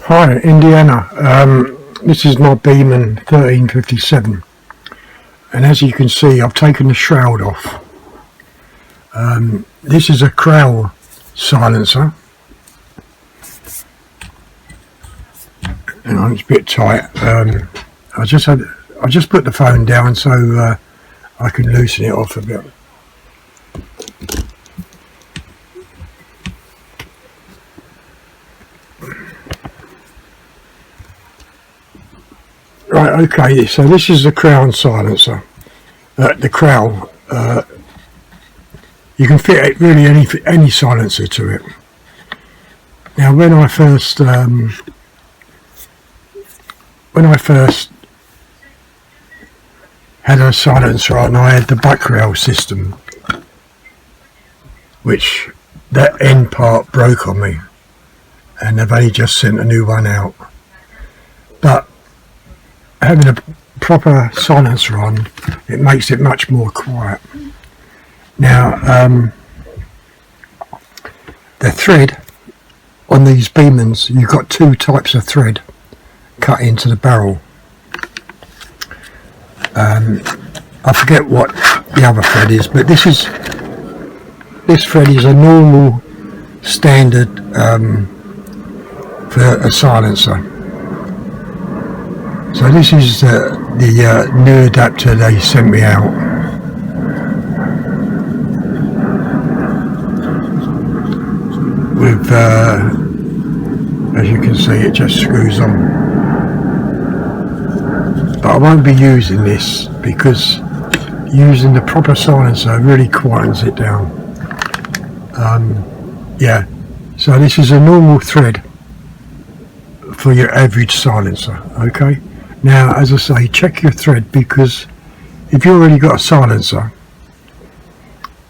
Hi, Indiana. This is my Beeman 1357, and as you can see, I've taken the shroud off. This is a Crowell silencer, and it's a bit tight. I just put the phone down so I can loosen it off a bit. Right, okay, so this is the Crowell silencer. The Crowell, you can fit really any silencer to it. Now, when I first had a silencer on, I had the Buckrell system, which that end part broke on me, and they've only just sent a new one out. But having a proper silencer on, it makes it much more quiet. Now, the thread on these Beemans, you've got two types of thread cut into the barrel. I forget what the other thread is, but this thread is a normal standard for a silencer. So this is the new adapter they sent me out. With, as you can see, it just screws on. But I won't be using this because using the proper silencer really quietens it down. Yeah, so this is a normal thread for your average silencer, okay? Now, as I say, check your thread, because if you've already got a silencer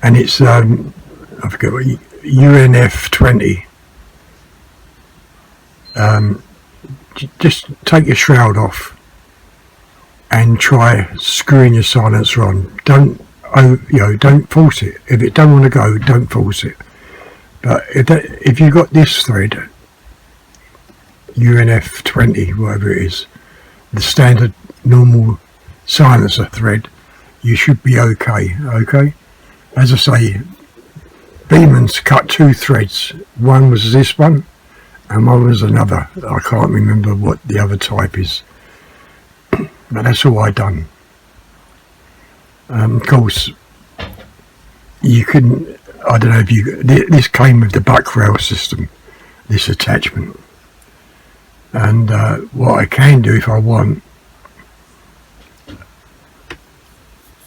and it's, I forget what, UNF 20, just take your shroud off and try screwing your silencer on. Don't force it. If it don't want to go, don't force it. But if you've got this thread, UNF 20, whatever it is, the standard normal silencer thread, you should be okay. As I say, Beeman's cut two threads. One was this one and one was another. I can't remember what the other type is, but that's all I done. Of course, you couldn't, I don't know if this came with the Buckrell system, this attachment. And what I can do if I want,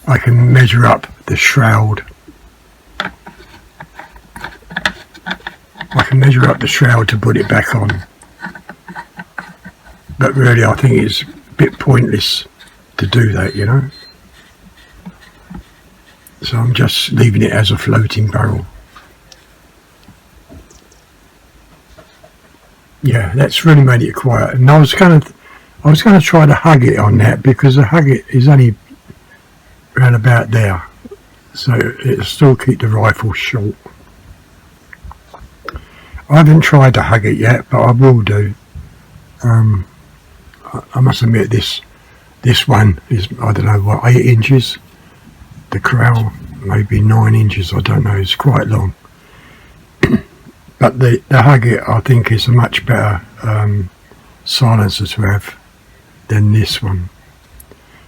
I can measure up the shroud. I can measure up the shroud to put it back on. But really, I think it's a bit pointless to do that, you know. So I'm just leaving it as a floating barrel. Yeah, that's really made it quiet. And I was going to try to hug it on that, because the hug it is only around about there, so it'll still keep the rifle short. I haven't tried to hug it yet, but I will do. I must admit, this one is, I don't know what, 8 inches. The Crowell, maybe 9 inches. I don't know. It's quite long. But the Hugget, I think, is a much better silencer to have than this one.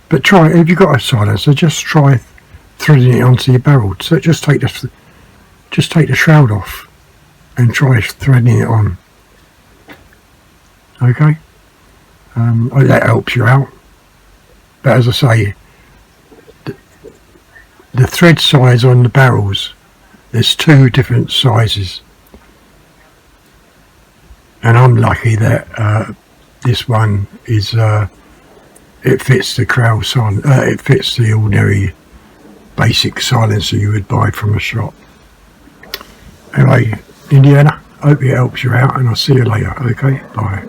But try, if you've got a silencer, just try threading it onto your barrel. So just take the shroud off and try threading it on. Okay, that helps you out. But as I say, the thread size on the barrels, there's 2 different sizes. And I'm lucky that this one is it fits the Crowell silencer. It fits the ordinary basic silencer you would buy from a shop. Anyway, Indiana, hope it helps you out, and I'll see you later. Okay, bye.